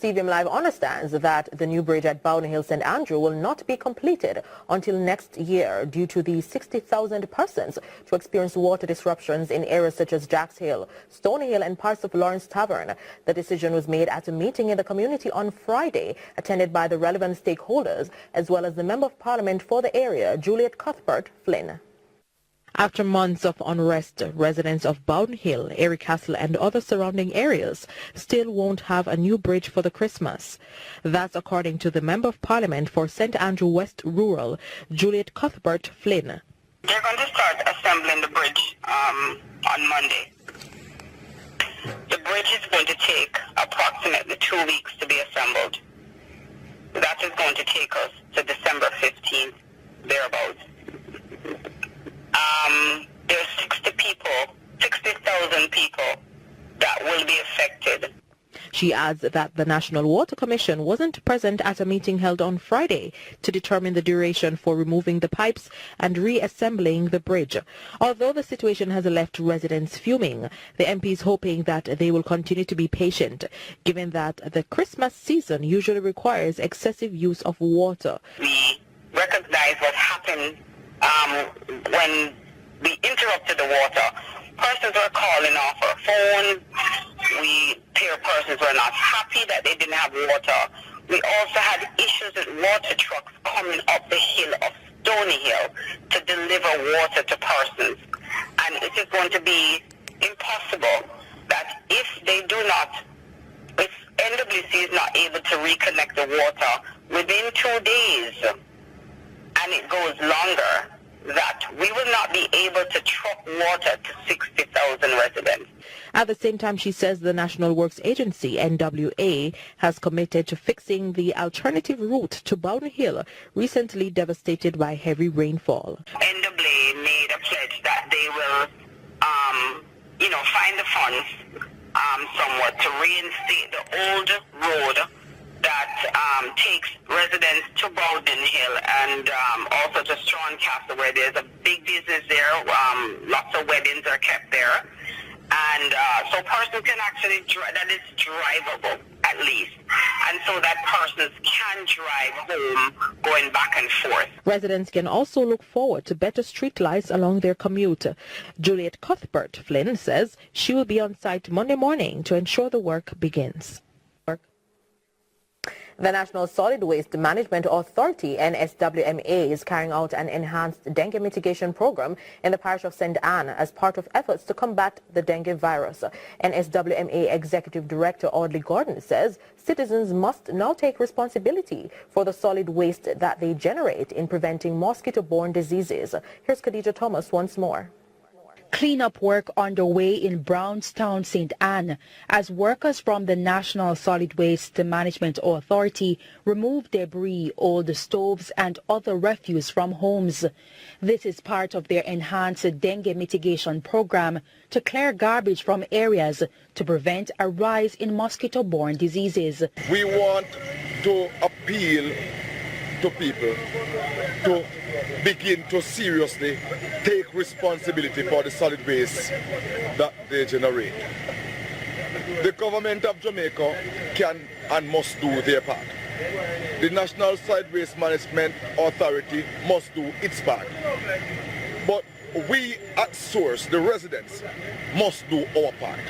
CVM Live understands that the new bridge at Bowden Hill St. Andrew will not be completed until next year due to the 60,000 persons to experience water disruptions in areas such as Jacks Hill, Stony Hill and parts of Lawrence Tavern. The decision was made at a meeting in the community on Friday, attended by the relevant stakeholders as well as the Member of Parliament for the area, Juliet Cuthbert Flynn. After months of unrest, residents of Bowden Hill, Erie Castle and other surrounding areas still won't have a new bridge for the Christmas. That's according to the Member of Parliament for St. Andrew West Rural, Juliet Cuthbert Flynn. They're going to start assembling the bridge on Monday. The bridge is going to take approximately 2 weeks to be assembled. That is going to take us to December 15th, thereabouts. There's 60,000 people that will be affected. She adds that the National Water Commission wasn't present at a meeting held on Friday to determine the duration for removing the pipes and reassembling the bridge. Although the situation has left residents fuming, the MP is hoping that they will continue to be patient, given that the Christmas season usually requires excessive use of water. We recognize what happened when we interrupted the water. Persons were calling off our phone. Persons were not happy that they didn't have water. We also had issues with water trucks coming up the hill of Stony Hill to deliver water to persons. And it is going to be impossible that if NWC is not able to reconnect the water within 2 days, and it goes longer, that we will not be able to truck water to 60,000 residents. At the same time, she says the National Works Agency, NWA, has committed to fixing the alternative route to Bowden Hill, recently devastated by heavy rainfall. NWA made a pledge that they will, find the funds somewhat to reinstate the old road that takes residents to Bowden Hill and also to Strawn Castle, where there's a big business there. Lots of weddings are kept there. And so persons can actually drive, that is drivable at least. And so that persons can drive home going back and forth. Residents can also look forward to better street lights along their commute. Juliet Cuthbert Flynn says she will be on site Monday morning to ensure the work begins. The National Solid Waste Management Authority, NSWMA, is carrying out an enhanced dengue mitigation program in the parish of St. Anne as part of efforts to combat the dengue virus. NSWMA Executive Director Audley Gordon says citizens must now take responsibility for the solid waste that they generate in preventing mosquito-borne diseases. Here's Khadija Thomas once more. Cleanup work underway in Brownstown, St. Anne, as workers from the National Solid Waste Management Authority remove debris, old stoves and other refuse from homes. This is part of their enhanced dengue mitigation program to clear garbage from areas to prevent a rise in mosquito-borne diseases. We want to appeal to people to begin to seriously take responsibility for the solid waste that they generate. The government of Jamaica can and must do their part. The National Solid Waste Management Authority must do its part. But we at source, the residents, must do our part.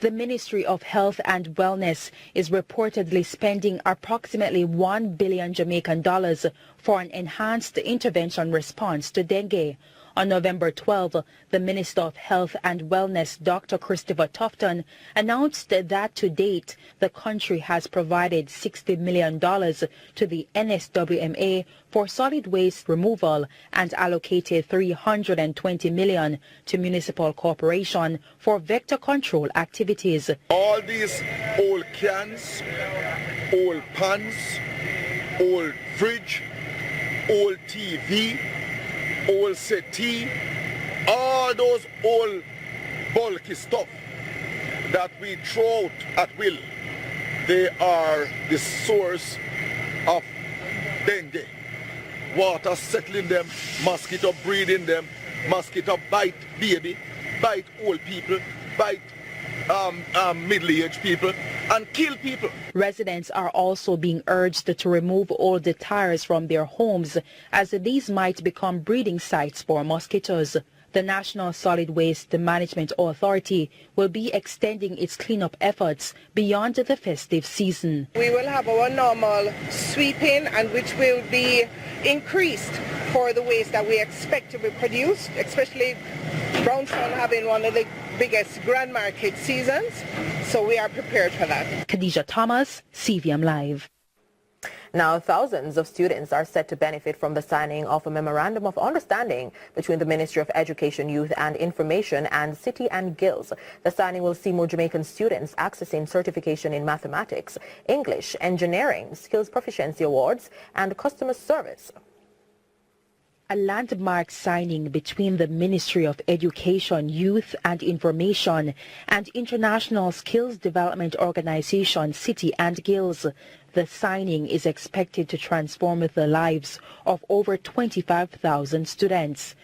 The Ministry of Health and Wellness is reportedly spending approximately $1 billion Jamaican dollars for an enhanced intervention response to dengue. On November 12, the Minister of Health and Wellness, Dr. Christopher Tufton, announced that to date, the country has provided $60 million to the NSWMA for solid waste removal and allocated $320 million to municipal corporation for vector control activities. All these old cans, old pans, old fridge, old TV, old settee, all those old bulky stuff that we throw out at will, they are the source of dengue. Water settling them, mosquito breeding them, mosquito bite baby, bite old people, bite middle-aged people. and kill people. Residents are also being urged to remove all the tires from their homes, as these might become breeding sites for mosquitoes. The National Solid Waste Management Authority will be extending its cleanup efforts beyond the festive season. We will have our normal sweeping, and which will be increased for the waste that we expect to be produced, especially Brownstown having one of the biggest grand market seasons, so we are prepared for that. Khadija Thomas, CVM Live. Now, thousands of students are set to benefit from the signing of a Memorandum of Understanding between the Ministry of Education, Youth and Information and City and Guilds. The signing will see more Jamaican students accessing certification in mathematics, English, engineering, skills proficiency awards and customer service. A landmark signing between the Ministry of Education, Youth and Information and international skills development organization City and Guilds. The signing is expected to transform the lives of over 25,000 students.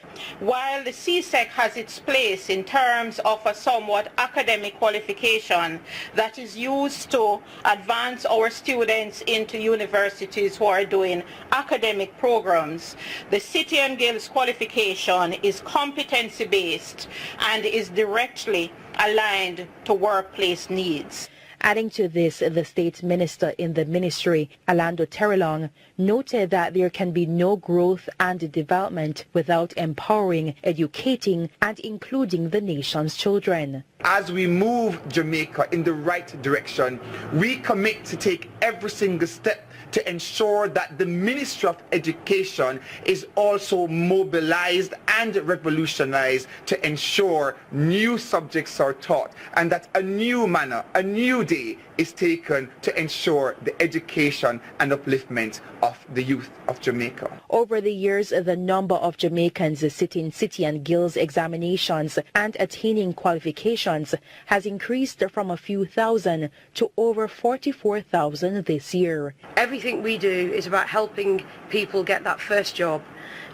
While the CSEC has its place in terms of a somewhat academic qualification that is used to advance our students into universities who are doing academic programs, the City and Guilds qualification is competency-based and is directly aligned to workplace needs. Adding to this, the state minister in the ministry, Alando Terrelong, noted that there can be no growth and development without empowering, educating and including the nation's children. As we move Jamaica in the right direction, we commit to take every single step to ensure that the Ministry of Education is also mobilized and revolutionized to ensure new subjects are taught and that a new manner, a new day is taken to ensure the education and upliftment of the youth of Jamaica. Over the years, the number of Jamaicans sitting City and Guilds examinations and attaining qualifications has increased from a few thousand to over 44,000 this year. Everything we do is about helping people get that first job,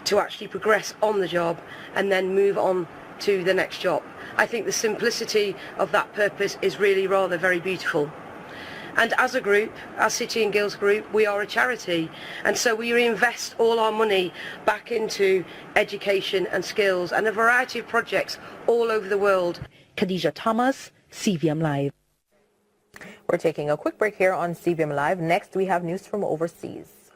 to actually progress on the job and then move on to the next job. I think the simplicity of that purpose is really rather very beautiful. And as a group, as City and Guilds Group, we are a charity, and so we reinvest all our money back into education and skills and a variety of projects all over the world. Khadija Thomas, CVM Live. We're taking a quick break here on CVM Live. Next, we have news from overseas.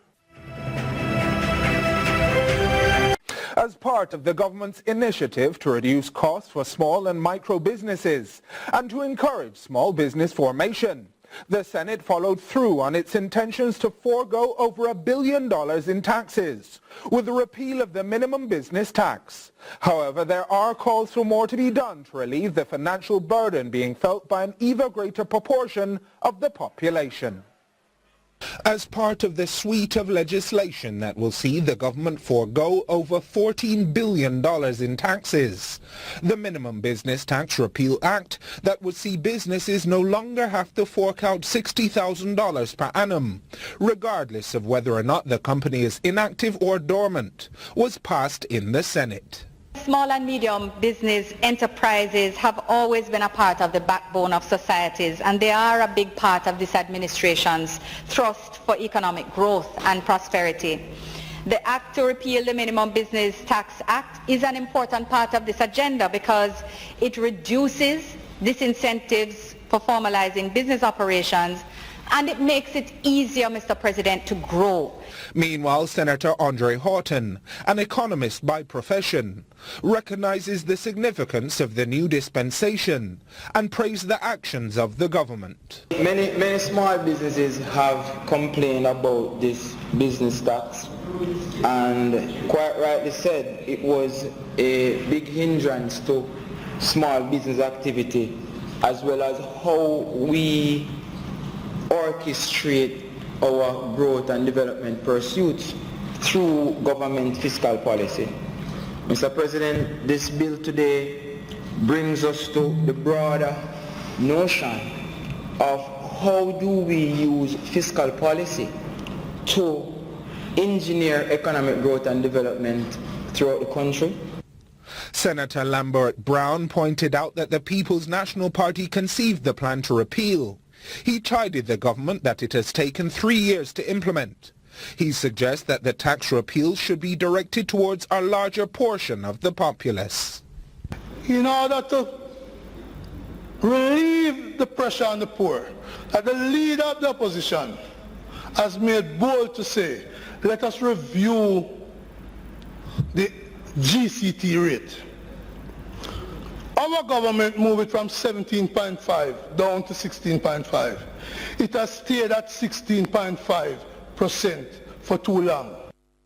As part of the government's initiative to reduce costs for small and micro businesses and to encourage small business formation, the Senate followed through on its intentions to forego over $1 billion in taxes with the repeal of the minimum business tax. However, there are calls for more to be done to relieve the financial burden being felt by an even greater proportion of the population. As part of the suite of legislation that will see the government forego over $14 billion in taxes, the Minimum Business Tax Repeal Act that would see businesses no longer have to fork out $60,000 per annum, regardless of whether or not the company is inactive or dormant, was passed in the Senate. Small and medium business enterprises have always been a part of the backbone of societies, and they are a big part of this administration's thrust for economic growth and prosperity. The Act to repeal the Minimum Business Tax Act is an important part of this agenda because it reduces disincentives for formalizing business operations, and it makes it easier, Mr. President, to grow. Meanwhile, Senator Andre Horton, an economist by profession, recognizes the significance of the new dispensation and praised the actions of the government. Many small businesses have complained about this business tax, and quite rightly said, it was a big hindrance to small business activity, as well as how we orchestrate our growth and development pursuits through government fiscal policy. Mr. President, this bill today brings us to the broader notion of how do we use fiscal policy to engineer economic growth and development throughout the country. Senator Lambert Brown pointed out that the People's National Party conceived the plan to repeal. He chided the government that it has taken 3 years to implement. He suggests that the tax repeal should be directed towards a larger portion of the populace. In order to relieve the pressure on the poor, the leader of the opposition has made bold to say, let us review the GCT rate. Our government moved it from 17.5 down to 16.5. It has stayed at 16.5% for too long.